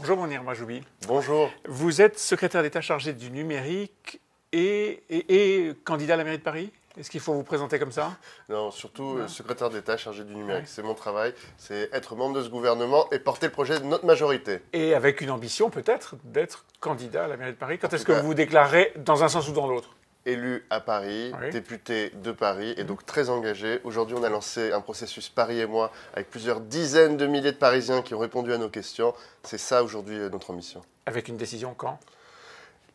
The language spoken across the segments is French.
Bonjour Mounir Mahjoubi. Bonjour. Vous êtes secrétaire d'État chargé du numérique et candidat à la mairie de Paris? Est-ce qu'il faut vous présenter comme ça? Non, surtout secrétaire d'État chargé du numérique. Ouais. C'est mon travail, c'est être membre de ce gouvernement et porter le projet de notre majorité. Et avec une ambition peut-être d'être candidat à la mairie de Paris. Quand est-ce que vous vous déclarez dans un sens ou dans l'autre? Élu à Paris, oui. Député de Paris et donc très engagé. Aujourd'hui, on a lancé un processus Paris et moi avec plusieurs dizaines de milliers de Parisiens qui ont répondu à nos questions. C'est ça aujourd'hui notre ambition. Avec une décision quand?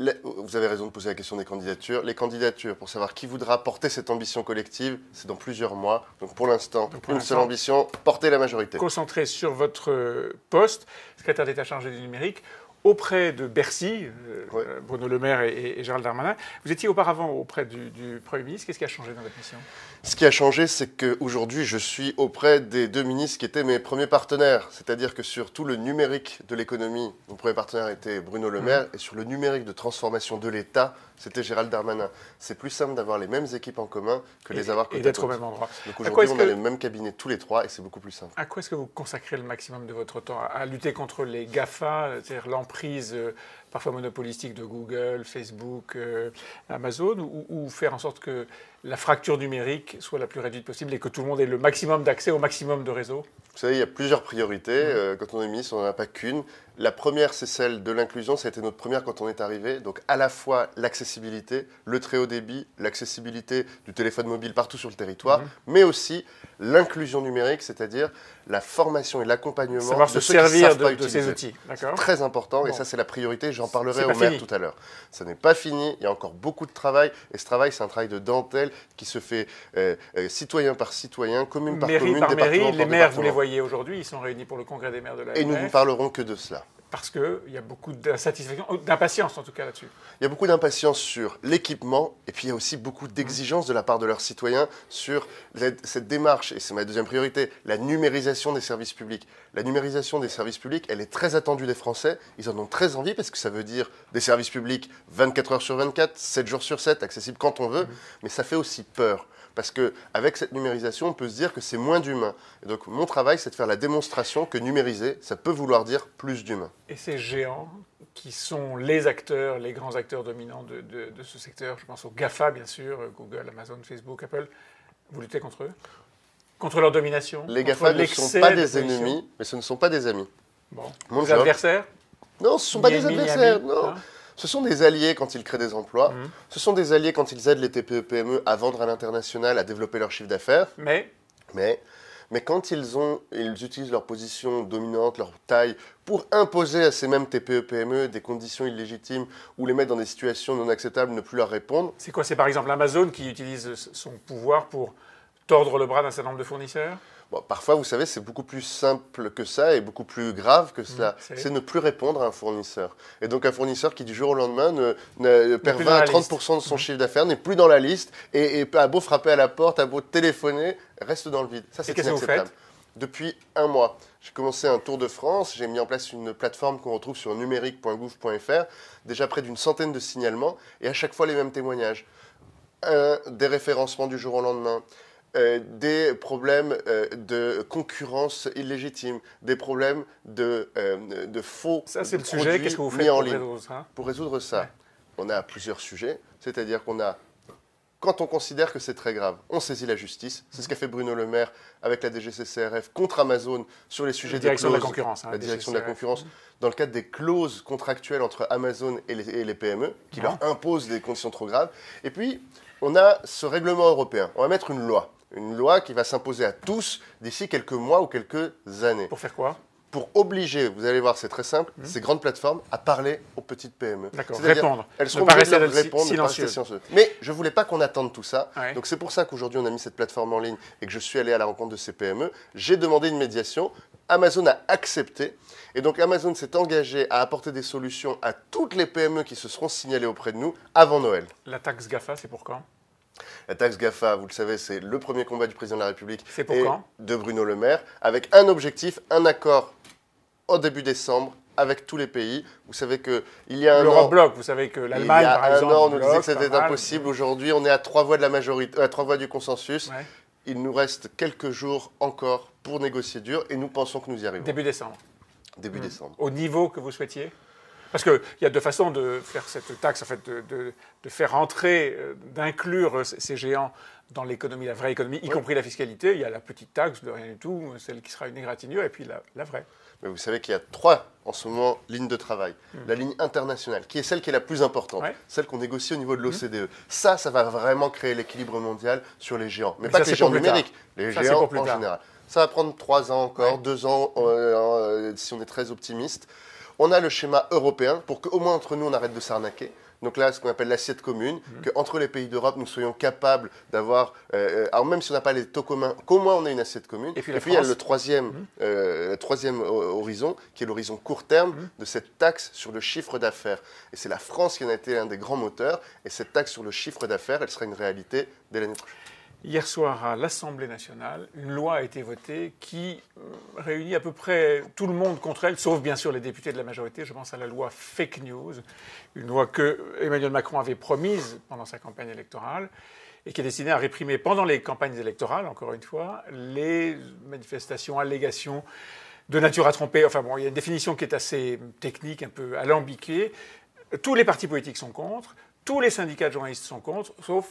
Vous avez raison de poser la question des candidatures. Les candidatures, pour savoir qui voudra porter cette ambition collective, c'est dans plusieurs mois. Donc pour l'instant, une seule ambition, porter la majorité. Concentré sur votre poste, secrétaire d'État chargé du numérique, auprès de Bercy, oui. Bruno Le Maire et Gérald Darmanin. Vous étiez auparavant auprès du Premier ministre. Qu'est-ce qui a changé dans votre mission? Ce qui a changé, c'est qu'aujourd'hui, je suis auprès des deux ministres qui étaient mes premiers partenaires. C'est-à-dire que sur tout le numérique de l'économie, mon premier partenaire était Bruno Le Maire, et sur le numérique de transformation de l'État, c'était Gérald Darmanin. C'est plus simple d'avoir les mêmes équipes en commun que les avoir côte à côte. Et d'être au même endroit. Donc aujourd'hui, on a le même cabinet tous les trois, et c'est beaucoup plus simple. À quoi est-ce que vous consacrez le maximum de votre temps? À lutter contre les GAFA, c'est-à-dire l'emprise parfois monopolistique de Google, Facebook, Amazon, ou faire en sorte que la fracture numérique soit la plus réduite possible et que tout le monde ait le maximum d'accès au maximum de réseaux? Vous savez, il y a plusieurs priorités. Quand on est ministre, on n'en a pas qu'une. La première, c'est celle de l'inclusion. Ça a été notre première quand on est arrivé. Donc, à la fois l'accessibilité, le très haut débit, l'accessibilité du téléphone mobile partout sur le territoire, mais aussi l'inclusion numérique, c'est-à-dire la formation et l'accompagnement de ceux qui savent pas utiliser ces outils. C'est très important et ça, c'est la priorité. J'en parlerai au maire tout à l'heure. Ça n'est pas fini. Il y a encore beaucoup de travail. Et ce travail, c'est un travail de dentelle qui se fait citoyen par citoyen, commune par commune, département par département. Les maires, vous les voyez aujourd'hui, ils sont réunis pour le congrès des maires de la Et nous ne parlerons que de cela. Parce qu'il y a beaucoup d'insatisfaction, d'impatience en tout cas là-dessus. Il y a beaucoup d'impatience sur l'équipement et puis il y a aussi beaucoup d'exigences de la part de leurs citoyens sur cette démarche, et c'est ma deuxième priorité, la numérisation des services publics. La numérisation des services publics, elle est très attendue des Français, ils en ont très envie parce que ça veut dire des services publics 24 heures sur 24, 7 jours sur 7, accessibles quand on veut, mais ça fait aussi peur. Parce qu'avec cette numérisation, on peut se dire que c'est moins d'humain. Et donc, mon travail, c'est de faire la démonstration que numériser, ça peut vouloir dire plus d'humain. Et ces géants qui sont les acteurs, les grands acteurs dominants de ce secteur, je pense aux GAFA, bien sûr, Google, Amazon, Facebook, Apple, vous luttez contre eux? Contre leur domination? Les GAFA ne sont pas des ennemis, mais ce ne sont pas des amis. Bon. Vos adversaires? Non, ce ne sont pas des adversaires, non. Hein? Ce sont des alliés quand ils créent des emplois. Ce sont des alliés quand ils aident les TPE-PME à vendre à l'international, à développer leur chiffre d'affaires. Mais quand ils utilisent leur position dominante, leur taille, pour imposer à ces mêmes TPE-PME des conditions illégitimes ou les mettre dans des situations non acceptables, ne plus leur répondre. C'est quoi? C'est par exemple Amazon qui utilise son pouvoir pour tordre le bras d'un certain nombre de fournisseurs? Bon, parfois, vous savez, c'est beaucoup plus simple que ça et beaucoup plus grave que cela. C'est ne plus répondre à un fournisseur. Et donc, un fournisseur qui, du jour au lendemain, perd 20 à 30% de son chiffre d'affaires, n'est plus dans la liste et a beau frapper à la porte, a beau téléphoner, reste dans le vide. Ça, c'est inacceptable. Depuis un mois, j'ai commencé un tour de France. J'ai mis en place une plateforme qu'on retrouve sur numérique.gouv.fr. Déjà près d'une centaine de signalements et à chaque fois les mêmes témoignages. Des référencements du jour au lendemain. Des problèmes de concurrence illégitime, des problèmes de faux ça, c'est le sujet. Qu'est-ce que vous faites pour résoudre ça? Pour résoudre ça, on a plusieurs sujets. C'est-à-dire qu'on a, quand on considère que c'est très grave, on saisit la justice. C'est ce qu'a fait Bruno Le Maire avec la DGCCRF contre Amazon sur les sujets de clauses. De la concurrence. La direction de la concurrence, dans le cadre des clauses contractuelles entre Amazon et les PME, qui leur imposent des conditions trop graves. Et puis, on a ce règlement européen. On va mettre une loi. Une loi qui va s'imposer à tous d'ici quelques mois ou quelques années. Pour faire quoi? Pour obliger, vous allez voir, c'est très simple, ces grandes plateformes à parler aux petites PME. D'accord, répondre. Elles sont obligées de répondre, silencieuses. Mais je ne voulais pas qu'on attende tout ça. Ouais. Donc c'est pour ça qu'aujourd'hui, on a mis cette plateforme en ligne et que je suis allé à la rencontre de ces PME. J'ai demandé une médiation. Amazon a accepté. Et donc Amazon s'est engagé à apporter des solutions à toutes les PME qui se seront signalées auprès de nous avant Noël. La taxe GAFA, c'est pour quand? La taxe GAFA, vous le savez, c'est le premier combat du président de la République et de Bruno Le Maire, avec un objectif, un accord au début décembre avec tous les pays. Vous savez qu'il y a un an... L'Europe bloque, vous savez que l'Allemagne, par exemple... Il y a un an, on nous disait que c'était impossible. Aujourd'hui, on est à 3 voix de la majorité, à 3 voix du consensus. Ouais. Il nous reste quelques jours encore pour négocier dur et nous pensons que nous y arriverons. Début décembre. début décembre. Au niveau que vous souhaitiez? Parce qu'il y a deux façons de faire cette taxe, en fait, de faire entrer, d'inclure ces géants dans l'économie, la vraie économie, y compris la fiscalité. Il y a la petite taxe de rien du tout, celle qui sera une égratignure, et puis la vraie. Mais vous savez qu'il y a 3, en ce moment, lignes de travail. La ligne internationale, qui est celle qui est la plus importante, celle qu'on négocie au niveau de l'OCDE. Ça va vraiment créer l'équilibre mondial sur les géants. Mais pas que les géants numériques, les géants en général. Ça va prendre 3 ans encore, 2 ans, si on est très optimiste. On a le schéma européen pour qu'au moins entre nous, on arrête de s'arnaquer. Donc là, ce qu'on appelle l'assiette commune, qu'entre les pays d'Europe, nous soyons capables d'avoir, alors même si on n'a pas les taux communs, qu'au moins on ait une assiette commune. Et puis il y a le troisième horizon, qui est l'horizon court terme de cette taxe sur le chiffre d'affaires. Et c'est la France qui en a été un des grands moteurs. Et cette taxe sur le chiffre d'affaires, elle sera une réalité dès l'année prochaine. Hier soir, à l'Assemblée nationale, une loi a été votée qui réunit à peu près tout le monde contre elle, sauf bien sûr les députés de la majorité. Je pense à la loi Fake News, une loi que Emmanuel Macron avait promise pendant sa campagne électorale et qui est destinée à réprimer pendant les campagnes électorales, encore une fois, les manifestations, allégations de nature à tromper. Enfin bon, il y a une définition qui est assez technique, un peu alambiquée. Tous les partis politiques sont contre, tous les syndicats de journalistes sont contre, sauf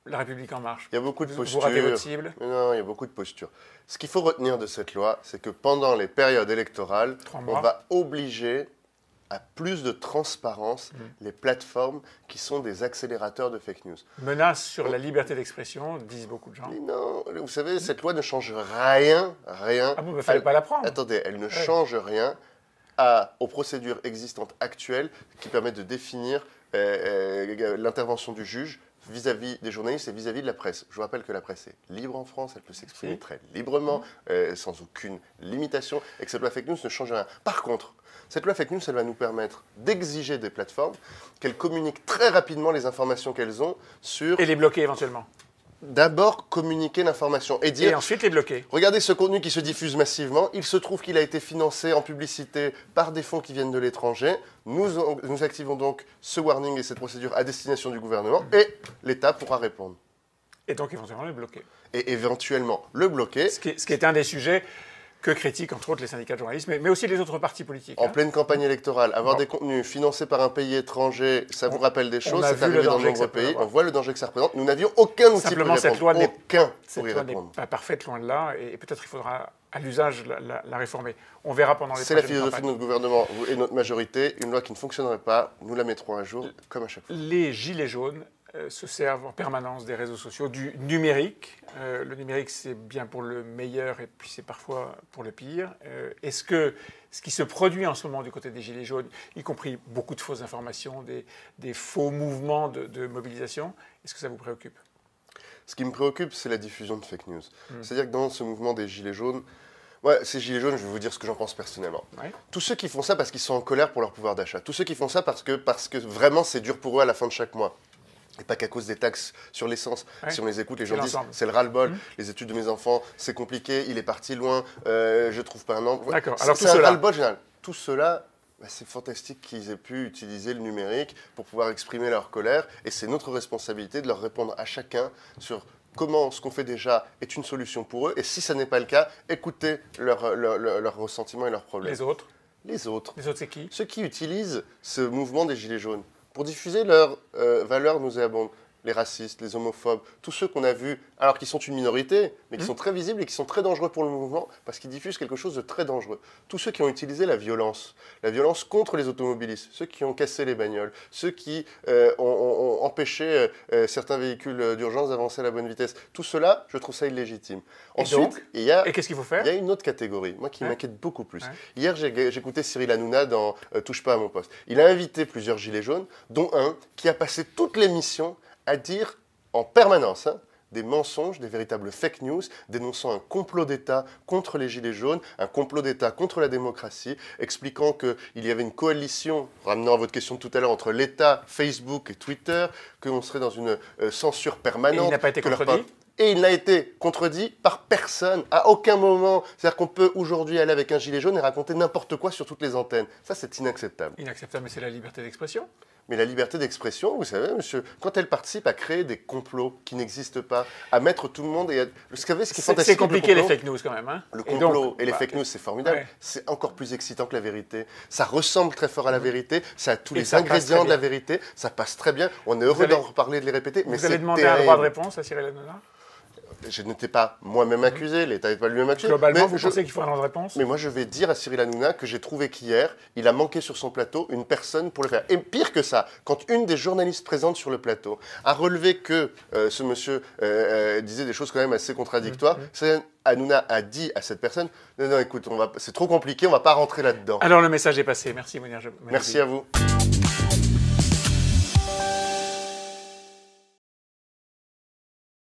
La République En Marche. Il y a beaucoup de postures. Vous ratez votre cible. Non, il y a beaucoup de postures. Ce qu'il faut retenir de cette loi, c'est que pendant les périodes électorales, on va obliger à plus de transparence les plateformes qui sont des accélérateurs de fake news. Menace sur la liberté d'expression, disent beaucoup de gens. Mais non, vous savez, cette loi ne change rien. Ah bon, il ne fallait pas la prendre. Attendez, elle ne change rien aux procédures existantes actuelles qui permettent de définir l'intervention du juge vis-à-vis des journalistes et vis-à-vis de la presse. Je vous rappelle que la presse est libre en France, elle peut s'exprimer très librement, sans aucune limitation, et que cette loi fake news ne change rien. Par contre, cette loi fake news, elle va nous permettre d'exiger des plateformes qu'elles communiquent très rapidement les informations qu'elles ont sur... Et les bloquer éventuellement. D'abord, communiquer l'information et dire... Et ensuite les bloquer. Regardez ce contenu qui se diffuse massivement. Il se trouve qu'il a été financé en publicité par des fonds qui viennent de l'étranger. Nous activons donc ce warning et cette procédure à destination du gouvernement et l'État pourra répondre. Et donc éventuellement le bloquer. Et éventuellement le bloquer. Ce qui est un des sujets que critiquent entre autres les syndicats de journalisme, mais aussi les autres partis politiques. En pleine campagne électorale, avoir des contenus financés par un pays étranger, ça vous rappelle des choses, c'est arrivé dans de nombreux pays, on voit le danger que ça représente. Nous n'avions aucun outil pour y répondre. Cette loi n'est pas parfaite, loin de là, et peut-être il faudra à l'usage la réformer. On verra pendant les prochaines campagnes. C'est la philosophie de notre gouvernement et notre majorité. Une loi qui ne fonctionnerait pas, nous la mettrons à jour, comme à chaque fois. Les gilets jaunes se servent en permanence des réseaux sociaux, du numérique. Le numérique, c'est bien pour le meilleur et puis c'est parfois pour le pire. Est-ce que ce qui se produit en ce moment du côté des Gilets jaunes, y compris beaucoup de fausses informations, des faux mouvements de mobilisation, est-ce que ça vous préoccupe? Ce qui me préoccupe, c'est la diffusion de fake news. C'est-à-dire que dans ce mouvement des Gilets jaunes, ces Gilets jaunes, je vais vous dire ce que j'en pense personnellement. Tous ceux qui font ça parce qu'ils sont en colère pour leur pouvoir d'achat, tous ceux qui font ça parce que vraiment c'est dur pour eux à la fin de chaque mois, et pas qu'à cause des taxes sur l'essence. Si on les écoute, les gens disent c'est le ras-le-bol, les études de mes enfants, c'est compliqué, il est parti loin, je trouve pas un emploi. D'accord. Alors c'est un ras-le-bol général. Tout cela, c'est fantastique qu'ils aient pu utiliser le numérique pour pouvoir exprimer leur colère, et c'est notre responsabilité de leur répondre à chacun sur comment ce qu'on fait déjà est une solution pour eux, et si ça n'est pas le cas, écoutez leurs ressentiments et leurs problèmes. Les autres, c'est qui? Ceux qui utilisent ce mouvement des Gilets jaunes pour diffuser leurs valeurs nauséabondes. Les racistes, les homophobes, tous ceux qu'on a vus, alors qu'ils sont une minorité, mais qui sont très visibles et qui sont très dangereux pour le mouvement, parce qu'ils diffusent quelque chose de très dangereux. Tous ceux qui ont utilisé la violence contre les automobilistes, ceux qui ont cassé les bagnoles, ceux qui ont empêché certains véhicules d'urgence d'avancer à la bonne vitesse, tout cela, je trouve ça illégitime. Ensuite, et qu'est-ce qu'il faut faire? Il y a une autre catégorie, moi qui m'inquiète beaucoup plus. Hier, j'écoutais Cyril Hanouna dans Touche pas à mon poste. Il a invité plusieurs gilets jaunes, dont un qui a passé toute l'émission à dire en permanence des mensonges, des véritables fake news, dénonçant un complot d'État contre les Gilets jaunes, un complot d'État contre la démocratie, expliquant qu'il y avait une coalition, ramenant à votre question de tout à l'heure, entre l'État, Facebook et Twitter, qu'on serait dans une censure permanente. Et il n'a pas été contredit? Et il n'a été contredit par personne, à aucun moment. C'est-à-dire qu'on peut aujourd'hui aller avec un gilet jaune et raconter n'importe quoi sur toutes les antennes. Ça, c'est inacceptable. Inacceptable, mais c'est la liberté d'expression. Mais la liberté d'expression, vous savez, monsieur, quand elle participe à créer des complots qui n'existent pas, à mettre tout le monde et ce qui est fantastique. C'est compliqué les fake news quand même. Hein. Le complot et les fake news, c'est formidable. Ouais. C'est encore plus excitant que la vérité. Ça ressemble très fort à la vérité. Ça a tous les ingrédients de la vérité. Ça passe très bien. On est heureux d'en reparler, de les répéter. Mais vous allez demander un droit de réponse à Cyril Hanouna? Je n'étais pas moi-même accusé, l'État n'est pas lui-même accusé. Globalement, vous pensez qu'il faut un droit de réponse? Mais moi, je vais dire à Cyril Hanouna que j'ai trouvé qu'hier, il a manqué sur son plateau une personne pour le faire. Et pire que ça, quand une des journalistes présentes sur le plateau a relevé que ce monsieur disait des choses quand même assez contradictoires, Cyril Hanouna a dit à cette personne « Non, écoute, c'est trop compliqué, on ne va pas rentrer là-dedans. » Alors le message est passé. Merci Mounir. Merci à vous.